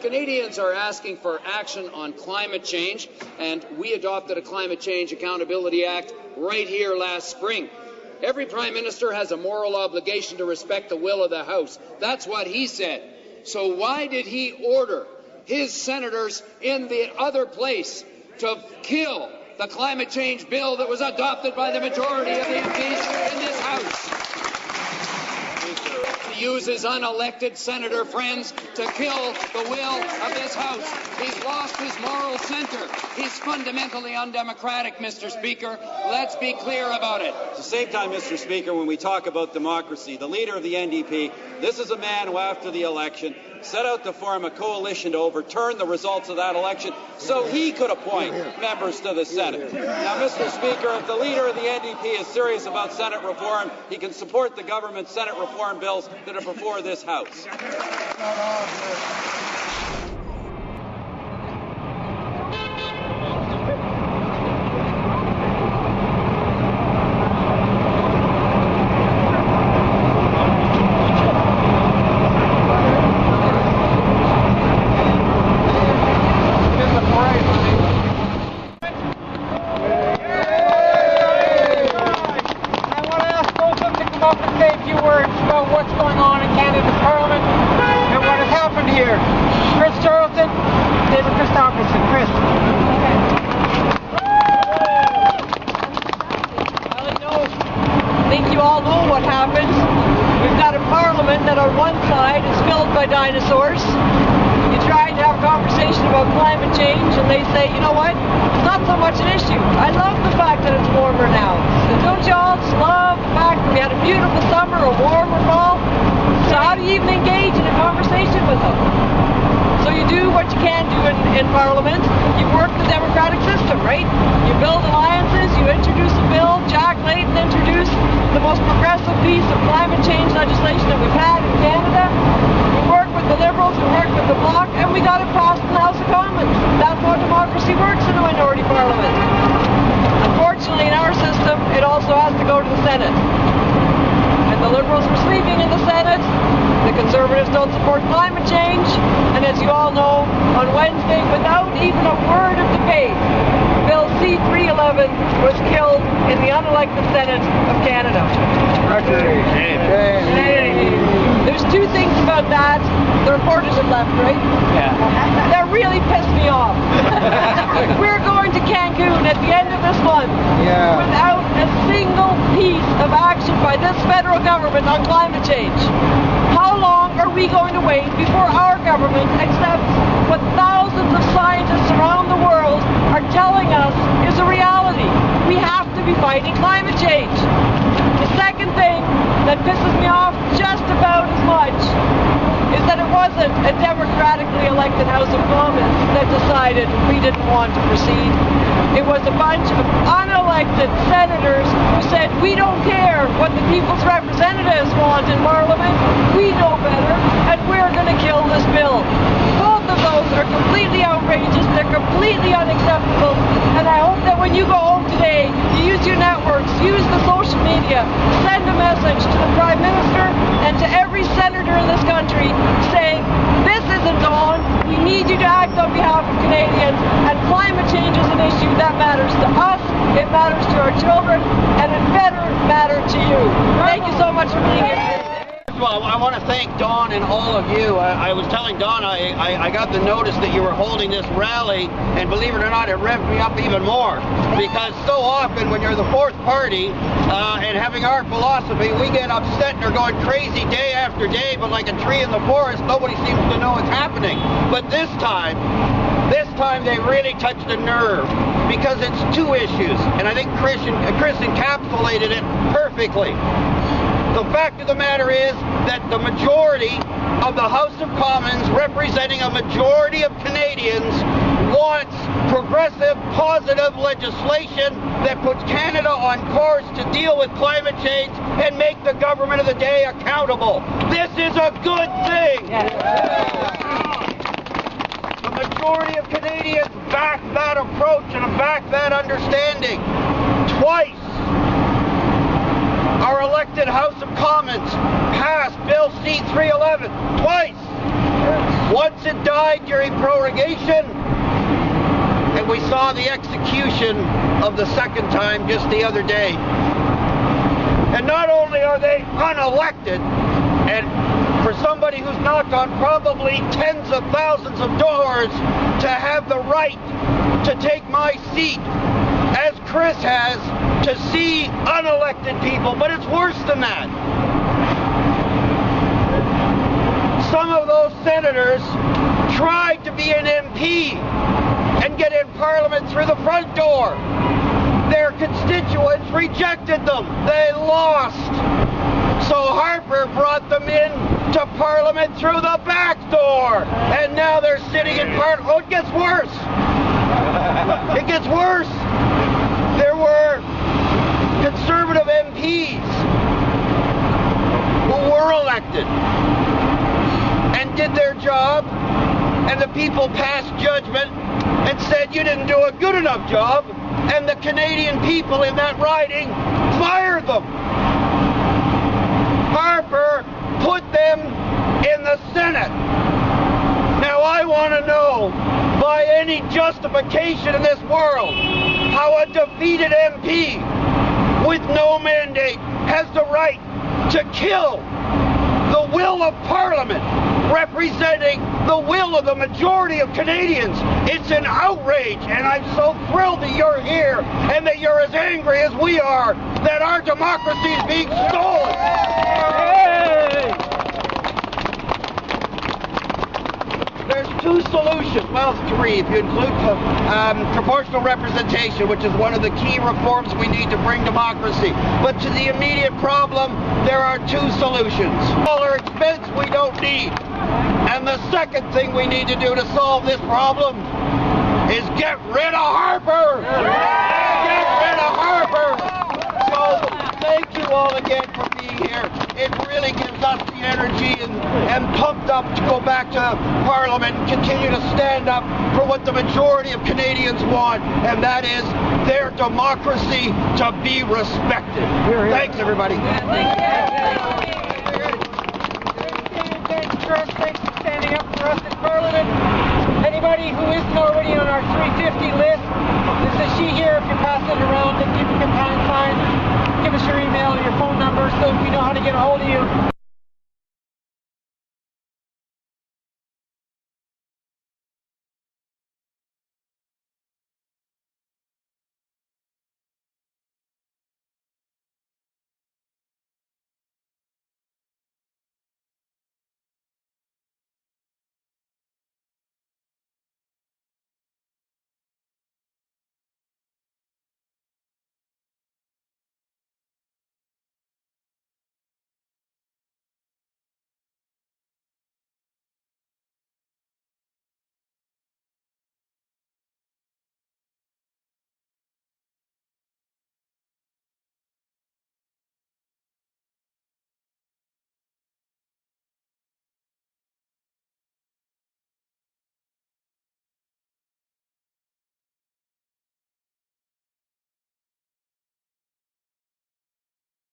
Canadians are asking for action on climate change, and we adopted a Climate Change Accountability Act right here last spring. Every Prime Minister has a moral obligation to respect the will of the House. That's what he said. So why did he order his senators in the other place to kill the climate change bill that was adopted by the majority of the MPs in this House? Use his unelected senator friends to kill the will of this House. He's lost his moral center. He's fundamentally undemocratic, Mr. Speaker. Let's be clear about it. At the same time, Mr. Speaker, when we talk about democracy, the leader of the NDP, this is a man who, after the election, set out to form a coalition to overturn the results of that election so he could appoint members to the Senate. Now, Mr. Speaker, if the leader of the NDP is serious about Senate reform, he can support the government's Senate reform bills that are before this House. Dinosaurs. You try to have a conversation about climate change and they say, you know what, it's not so much an issue. I love the fact that it's warmer now. Don't you all just love the fact that we had a beautiful summer, a warmer fall? So how do you even engage in a conversation with them? So you do what you can do in Parliament. You work the democratic system, right? You build alliances, you introduce a bill. Jack Layton introduced the most progressive piece of climate change legislation that we've had in Canada. We worked with the Liberals, we worked with the Bloc, and we got it passed in the House of Commons. That's how democracy works in a minority parliament. Unfortunately, in our system, it also has to go to the Senate. And the Liberals were sleeping in the Senate. The Conservatives don't support climate change. And as you all know, on Wednesday, without even a word of debate, Bill C-311 was killed in the unelected Senate of Canada. There's two things about that. The reporters have left, right? Yeah. That really pissed me off. We're going to Cancun at the end of this month without a single piece of action by this federal government on climate change. How long are we going to wait before our government accepts what thousands of scientists around the world are telling us is a reality? We have to be fighting climate change. The second thing that pisses me off just about as much is that it wasn't a democratically elected House of Commons that decided we didn't want to proceed. It was a bunch of unelected senators who said, we don't care what the people's representatives want in Parliament, we know better, and we're going to kill this bill. Both of those are completely outrageous, they're completely unacceptable, and I hope that when you go home today, you use your networks, use the social media, send a message to the Prime Minister and to every senator in this country saying, this isn't on, we need you to act on behalf of Canadians, and climate change is an issue that matters to us, it matters to our children, and it better matter to you. Thank you so much for being here. Well, I want to thank Dawn and all of you. I was telling Dawn I got the notice that you were holding this rally, and believe it or not, it revved me up even more. Because so often when you're the fourth party and having our philosophy, we get upset and are going crazy day after day, but like a tree in the forest, nobody seems to know what's happening. But this time they really touched a nerve, because it's two issues, and I think Chris encapsulated it perfectly. The fact of the matter is that the majority of the House of Commons, representing a majority of Canadians, wants progressive, positive legislation that puts Canada on course to deal with climate change and make the government of the day accountable. This is a good thing. The majority of Canadians back that approach and back that understanding. Twice, our elected House of Commons passed Bill C-311. Twice. Once it died during prorogation, and we saw the execution of the second time just the other day. And not only are they unelected, and for somebody who's knocked on probably tens of thousands of doors to have the right to take my seat, as Chris has, to see unelected people, but it's worse than that. Some of those senators tried to be an MP and get in Parliament through the front door. Their constituents rejected them. They lost. So Harper brought them in to Parliament through the back door. And now they're sitting in Parliament. Oh, it gets worse. It gets worse. There were Conservative MPs who were elected and did their job, and the people passed judgment and said you didn't do a good enough job, and the Canadian people in that riding fired them. Harper put them in the Senate. Now I want to know, by any justification in this world, how a defeated MP with no mandate has the right to kill the will of Parliament, representing the will of the majority of Canadians. It's an outrage, and I'm so thrilled that you're here and that you're as angry as we are that our democracy is being stolen. Hey! There's two solutions, well, three, if you include proportional representation, which is one of the key reforms we need to bring democracy. But to the immediate problem, there are two solutions. Dollar expense we don't need. And the second thing we need to do to solve this problem is get rid of Harper! Get rid of Harper! So thank you all again for being here. It really gives us the energy and pumped up to go back to Parliament and continue to stand up for what the majority of Canadians want, and that is their democracy to be respected. Thanks, everybody. Thanks for standing up for us in Parliament. Anybody who isn't already on our 350 list, there's a sheet here. If you pass it around and give me a pound sign, give us your email or your phone number so we know how to get a hold of you.